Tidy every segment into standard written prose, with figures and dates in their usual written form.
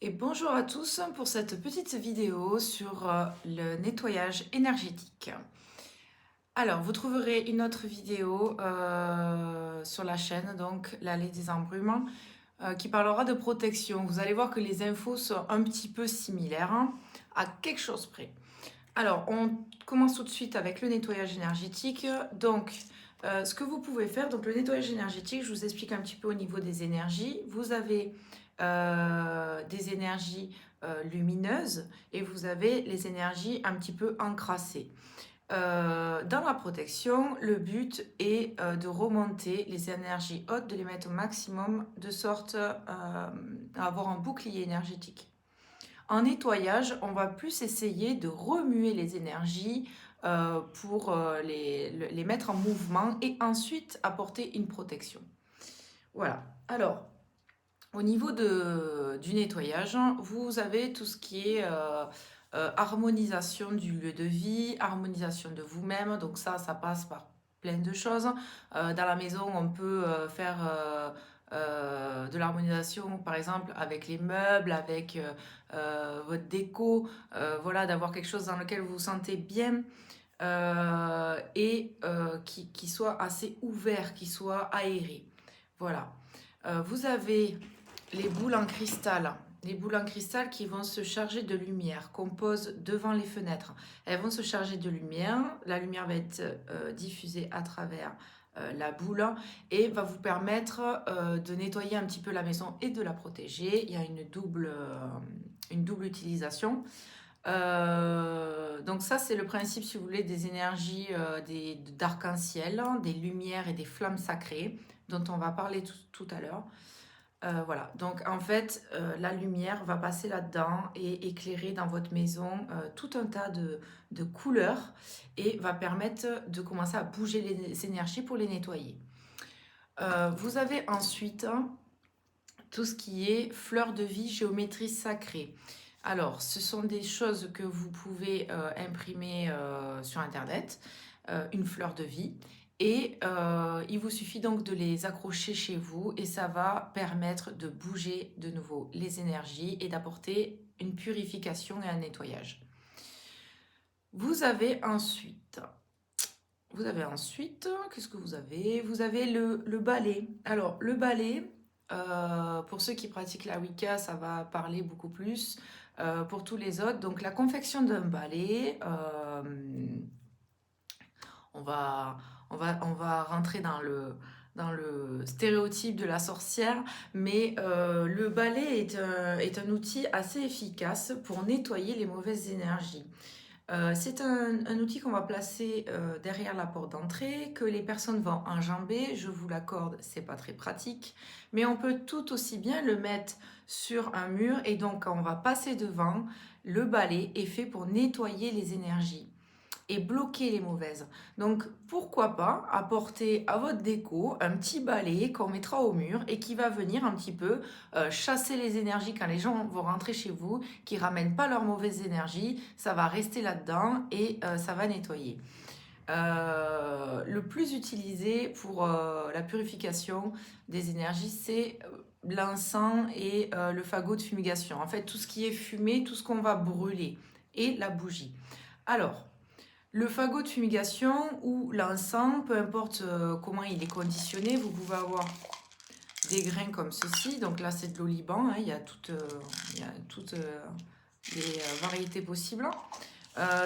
Et bonjour à tous pour cette petite vidéo sur le nettoyage énergétique. Alors, vous trouverez une autre vidéo sur la chaîne, donc l'allée des embrumes, qui parlera de protection. Vous allez voir que les infos sont un petit peu similaires, hein, à quelque chose près. Alors, on commence tout de suite avec le nettoyage énergétique. Donc, ce que vous pouvez faire, donc le nettoyage énergétique, je vous explique un petit peu au niveau des énergies. Vous avez des énergies lumineuses et vous avez les énergies un petit peu encrassées. Dans la protection, le but est de remonter les énergies hautes, de les mettre au maximum, de sorte à avoir un bouclier énergétique. En nettoyage, on va plus essayer de remuer les énergies pour les mettre en mouvement et ensuite apporter une protection. Voilà. Alors, au niveau du nettoyage, vous avez tout ce qui est harmonisation du lieu de vie, harmonisation de vous-même. Donc ça passe par plein de choses. Dans la maison, on peut faire de l'harmonisation, par exemple, avec les meubles, avec votre déco. Voilà, d'avoir quelque chose dans lequel vous vous sentez bien. Et qui soit assez ouvert, qui soit aéré. Voilà. Vous avez les boules en cristal. Les boules en cristal qui vont se charger de lumière, qu'on pose devant les fenêtres. Elles vont se charger de lumière. La lumière va être diffusée à travers la boule et va vous permettre de nettoyer un petit peu la maison et de la protéger. Il y a une double utilisation. Donc ça, c'est le principe, si vous voulez, des énergies d'arc-en-ciel, hein, des lumières et des flammes sacrées, dont on va parler tout à l'heure. Voilà, donc en fait, la lumière va passer là-dedans et éclairer dans votre maison tout un tas de couleurs et va permettre de commencer à bouger les énergies pour les nettoyer. Vous avez ensuite tout ce qui est fleurs de vie, géométrie sacrée. Alors, ce sont des choses que vous pouvez imprimer sur Internet, une fleur de vie. Et il vous suffit donc de les accrocher chez vous et ça va permettre de bouger de nouveau les énergies et d'apporter une purification et un nettoyage. Vous avez ensuite, qu'est-ce que vous avez? Vous avez le balai. Alors, le balai, pour ceux qui pratiquent la Wicca, ça va parler beaucoup plus. Pour tous les autres, donc la confection d'un balai, on va, on va rentrer dans le stéréotype de la sorcière, mais le balai est un outil assez efficace pour nettoyer les mauvaises énergies. C'est un outil qu'on va placer derrière la porte d'entrée, que les personnes vont enjamber. Je vous l'accorde, c'est pas très pratique, mais on peut tout aussi bien le mettre sur un mur et donc quand on va passer devant, le balai est fait pour nettoyer les énergies et bloquer les mauvaises. Donc pourquoi pas apporter à votre déco un petit balai qu'on mettra au mur et qui va venir un petit peu chasser les énergies quand les gens vont rentrer chez vous, qui ramènent pas leurs mauvaises énergies, ça va rester là-dedans et ça va nettoyer. Le plus utilisé pour la purification des énergies, c'est l'encens et le fagot de fumigation. En fait, tout ce qui est fumé, tout ce qu'on va brûler et la bougie. Alors, le fagot de fumigation ou l'encens, peu importe comment il est conditionné, vous pouvez avoir des grains comme ceci. Donc là, c'est de l'oliban, hein, il y a toutes les variétés possibles.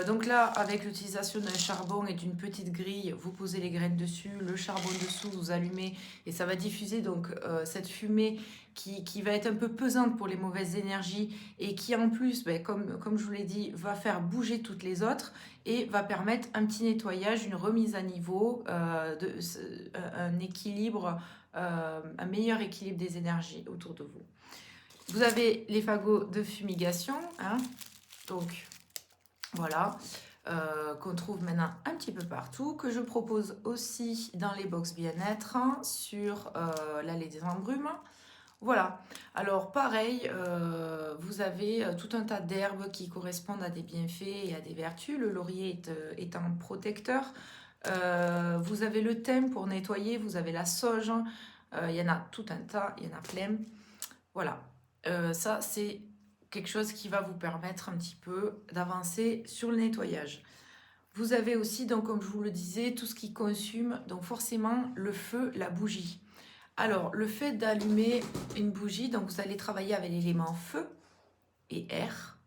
Donc là, avec l'utilisation d'un charbon et d'une petite grille, vous posez les graines dessus, le charbon dessous, vous allumez et ça va diffuser donc cette fumée qui va être un peu pesante pour les mauvaises énergies et qui en plus, ben, comme je vous l'ai dit, va faire bouger toutes les autres et va permettre un petit nettoyage, une remise à niveau, un équilibre, un meilleur équilibre des énergies autour de vous. Vous avez les fagots de fumigation, hein, donc voilà, qu'on trouve maintenant un petit peu partout, que je propose aussi dans les box bien-être, hein, sur l'allée des embrumes. Voilà, alors pareil, vous avez tout un tas d'herbes qui correspondent à des bienfaits et à des vertus. Le laurier est un protecteur. Vous avez le thym pour nettoyer, vous avez la sauge, il y en a tout un tas, il y en a plein. Voilà, ça c'est quelque chose qui va vous permettre un petit peu d'avancer sur le nettoyage. Vous avez aussi, donc, comme je vous le disais, tout ce qui consume, donc forcément le feu, la bougie. Alors, le fait d'allumer une bougie, donc vous allez travailler avec l'élément feu et air.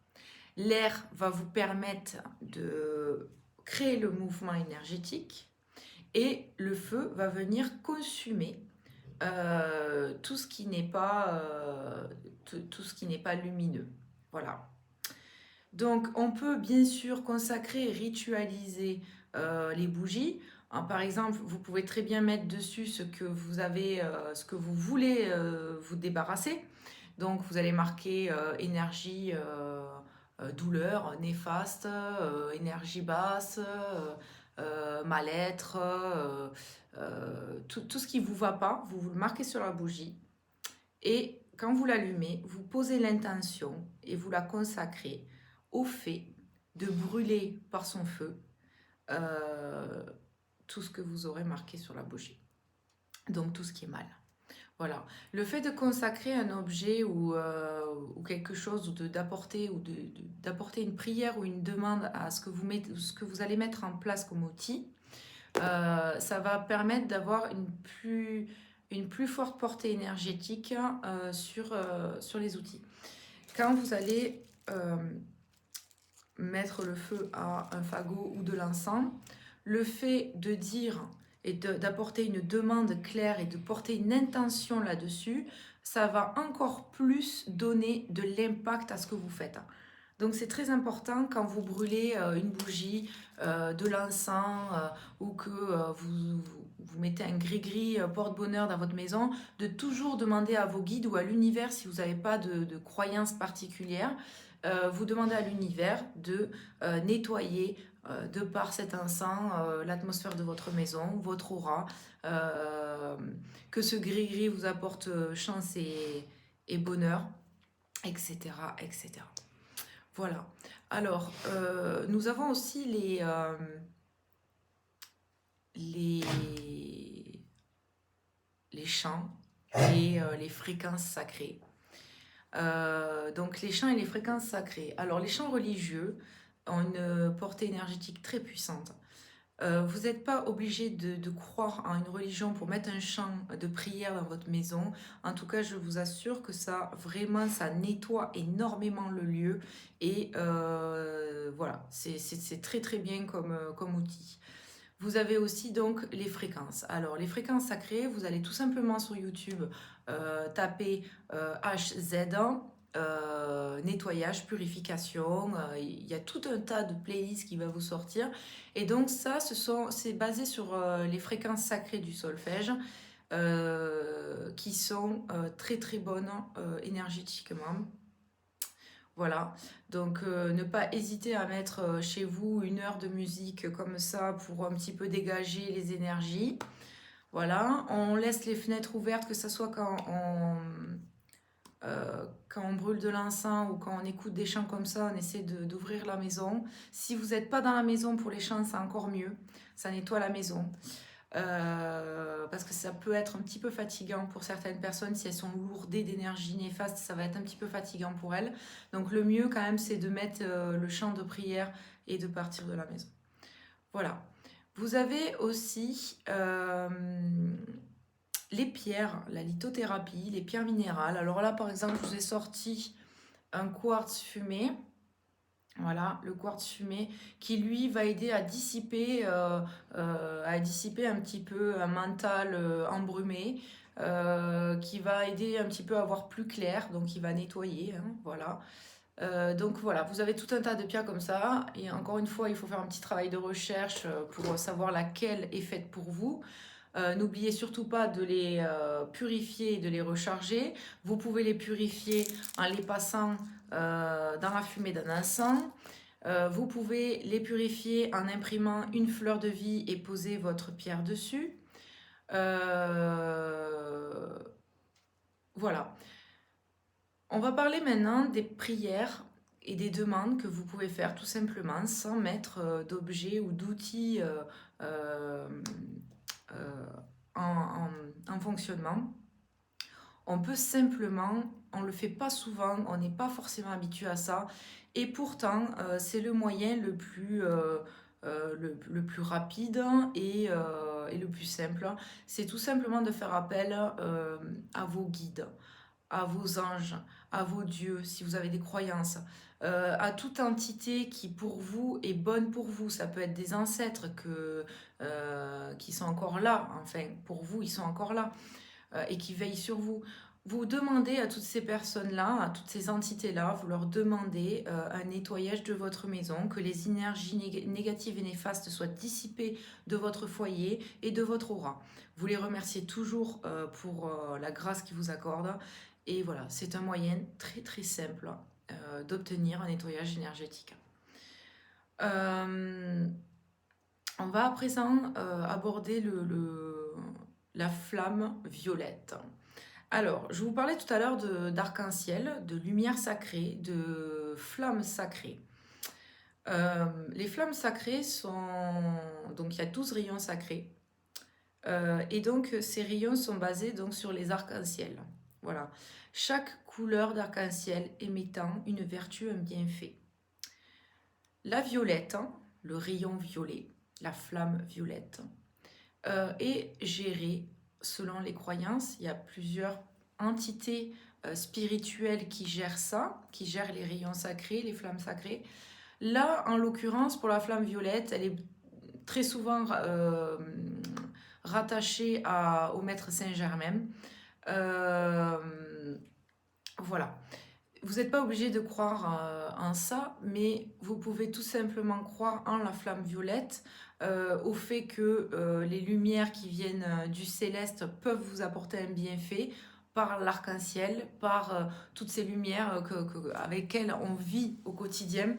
L'air va vous permettre de créer le mouvement énergétique et le feu va venir consumer tout ce qui n'est pas, tout ce qui n'est pas lumineux. Voilà. Donc, on peut bien sûr consacrer et ritualiser les bougies. Par exemple, vous pouvez très bien mettre dessus ce que vous avez, ce que vous voulez vous débarrasser. Donc, vous allez marquer énergie, douleur, néfaste, énergie basse, mal-être, tout ce qui ne vous va pas, vous le marquez sur la bougie. Et quand vous l'allumez, vous posez l'intention et vous la consacrez au fait de brûler par son feu tout ce que vous aurez marqué sur la bougie. Donc tout ce qui est mal. Voilà. Le fait de consacrer un objet ou quelque chose, ou d'apporter une prière ou une demande à ce que vous allez mettre en place comme outil, ça va permettre d'avoir une plus forte portée énergétique sur les outils. Quand vous allez mettre le feu à un fagot ou de l'encens, le fait de dire et d'apporter une demande claire et de porter une intention là-dessus, ça va encore plus donner de l'impact à ce que vous faites. Donc c'est très important quand vous brûlez une bougie, de l'encens ou que vous mettez un gris-gris porte-bonheur dans votre maison, de toujours demander à vos guides ou à l'univers, si vous n'avez pas de croyance particulière, vous demandez à l'univers de nettoyer de par cet encens l'atmosphère de votre maison, votre aura, que ce gris-gris vous apporte chance et bonheur, etc., etc. Voilà. Alors, nous avons aussi les chants et les fréquences sacrées. Donc, les chants et les fréquences sacrées. Alors, les chants religieux ont une portée énergétique très puissante. Vous n'êtes pas obligé de croire en une religion pour mettre un chant de prière dans votre maison. En tout cas, je vous assure que ça nettoie énormément le lieu. Et voilà, c'est très très bien comme outil. Vous avez aussi donc les fréquences. Alors, les fréquences sacrées, vous allez tout simplement sur YouTube taper HZ1. Nettoyage, purification, il y a tout un tas de playlists qui va vous sortir. Et donc ça, c'est basé sur les fréquences sacrées du solfège qui sont très très bonnes énergétiquement. Voilà, donc ne pas hésiter à mettre chez vous 1 heure de musique comme ça pour un petit peu dégager les énergies. Voilà, on laisse les fenêtres ouvertes, que ce soit quand on brûle de l'encens ou quand on écoute des chants comme ça, on essaie d'ouvrir la maison. Si vous n'êtes pas dans la maison pour les chants, c'est encore mieux. Ça nettoie la maison. Parce que ça peut être un petit peu fatigant pour certaines personnes. Si elles sont lourdées d'énergie néfaste, ça va être un petit peu fatigant pour elles. Donc le mieux quand même, c'est de mettre le chant de prière et de partir de la maison. Voilà. Vous avez aussi les pierres, la lithothérapie, les pierres minérales. Alors là, par exemple, je vous ai sorti un quartz fumé. Voilà, le quartz fumé qui, lui, va aider à dissiper un petit peu un mental embrumé, qui va aider un petit peu à voir plus clair, donc il va nettoyer, hein, voilà. Donc voilà, vous avez tout un tas de pierres comme ça, et encore une fois, il faut faire un petit travail de recherche pour savoir laquelle est faite pour vous. N'oubliez surtout pas de les purifier et de les recharger. Vous pouvez les purifier en les passant dans la fumée d'un encens. Vous pouvez les purifier en imprimant une fleur de vie et poser votre pierre dessus. Voilà. On va parler maintenant des prières et des demandes que vous pouvez faire tout simplement sans mettre d'objets ou d'outils en fonctionnement. On peut simplement on le fait pas souvent, on n'est pas forcément habitué à ça. Et pourtant, c'est le moyen le plus rapide et le plus simple. C'est tout simplement de faire appel à vos guides, à vos anges, à vos dieux, si vous avez des croyances, à toute entité qui pour vous est bonne pour vous. Ça peut être des ancêtres qui sont encore là, enfin pour vous ils sont encore là, et qui veillent sur vous. Vous demandez à toutes ces personnes-là, à toutes ces entités-là, vous leur demandez un nettoyage de votre maison, que les énergies négatives et néfastes soient dissipées de votre foyer et de votre aura. Vous les remerciez toujours pour la grâce qu'ils vous accordent. Et voilà, c'est un moyen très très simple d'obtenir un nettoyage énergétique. On va à présent aborder la flamme violette. Alors, je vous parlais tout à l'heure d'arc-en-ciel, de lumière sacrée, de flammes sacrées. Les flammes sacrées sont... Donc, il y a 12 rayons sacrés. Et donc, ces rayons sont basés donc, sur les arcs-en-ciel. Voilà. Chaque couleur d'arc-en-ciel émettant une vertu, un bienfait. La violette, le rayon violet, la flamme violette, est gérée selon les croyances. Il y a plusieurs entités spirituelles qui gèrent ça, qui gèrent les rayons sacrés, les flammes sacrées. Là, en l'occurrence, pour la flamme violette, elle est très souvent rattachée au maître Saint-Germain. Voilà. Vous n'êtes pas obligé de croire en ça, mais vous pouvez tout simplement croire en la flamme violette, au fait que les lumières qui viennent du céleste peuvent vous apporter un bienfait par l'arc-en-ciel, par toutes ces lumières avec lesquelles on vit au quotidien.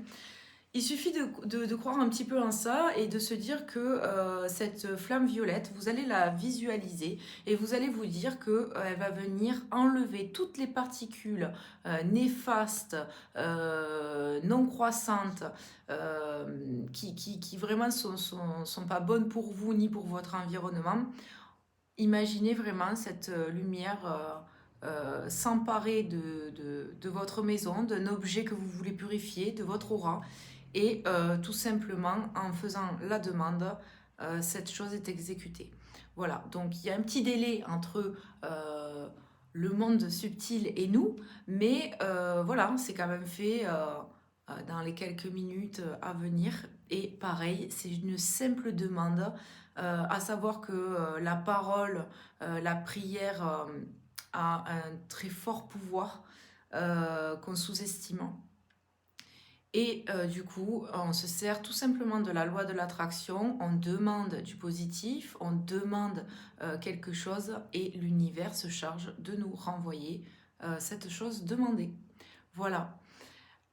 Il suffit de croire un petit peu en ça et de se dire que cette flamme violette, vous allez la visualiser et vous allez vous dire qu'elle va venir enlever toutes les particules néfastes, non croissantes, qui vraiment sont pas bonnes pour vous ni pour votre environnement. Imaginez vraiment cette lumière s'emparer de votre maison, d'un objet que vous voulez purifier, de votre aura. Et tout simplement, en faisant la demande, cette chose est exécutée. Voilà, donc il y a un petit délai entre le monde subtil et nous, mais voilà, c'est quand même fait dans les quelques minutes à venir. Et pareil, c'est une simple demande, à savoir que la parole, la prière a un très fort pouvoir qu'on sous-estime. Et du coup, on se sert tout simplement de la loi de l'attraction, on demande du positif, on demande quelque chose et l'univers se charge de nous renvoyer cette chose demandée. Voilà.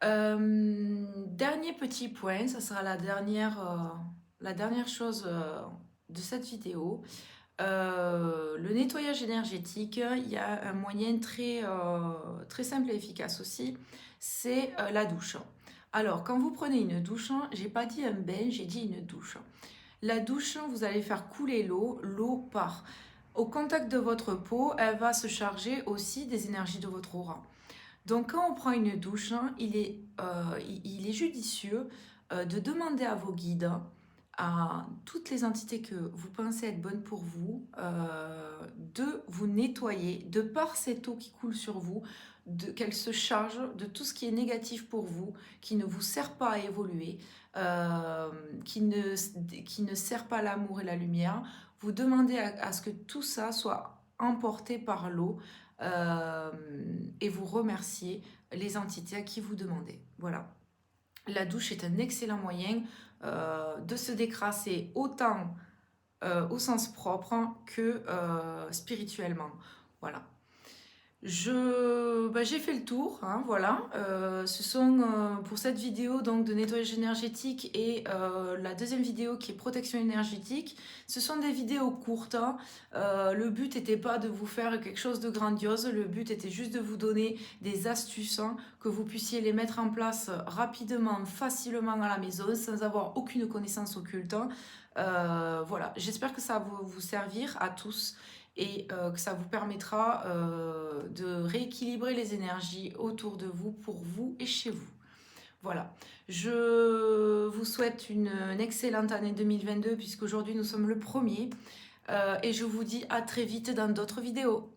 Dernier petit point, ça sera la dernière chose de cette vidéo. Le nettoyage énergétique, il y a un moyen très simple et efficace aussi, c'est la douche. Alors, quand vous prenez une douche, j'ai pas dit un bain, j'ai dit une douche. La douche, vous allez faire couler l'eau, l'eau part au contact de votre peau, elle va se charger aussi des énergies de votre aura. Donc, quand on prend une douche, il est judicieux de demander à vos guides, à toutes les entités que vous pensez être bonnes pour vous, de vous nettoyer de par cette eau qui coule sur vous, qu'elle se charge de tout ce qui est négatif pour vous, qui ne vous sert pas à évoluer, qui ne sert pas l'amour et la lumière. Vous demandez à ce que tout ça soit emporté par l'eau, et vous remerciez les entités à qui vous demandez. Voilà. La douche est un excellent moyen de se décrasser autant au sens propre que spirituellement. Voilà. J'ai fait le tour, hein, voilà. Ce sont pour cette vidéo donc de nettoyage énergétique et la deuxième vidéo qui est protection énergétique. Ce sont des vidéos courtes, hein. Le but n'était pas de vous faire quelque chose de grandiose, le but était juste de vous donner des astuces, hein, que vous puissiez les mettre en place rapidement, facilement à la maison, sans avoir aucune connaissance occulte. Voilà, j'espère que ça va vous servir à tous. et que ça vous permettra de rééquilibrer les énergies autour de vous, pour vous et chez vous. Voilà, je vous souhaite une excellente année 2022 puisqu'aujourd'hui nous sommes le 1er et je vous dis à très vite dans d'autres vidéos.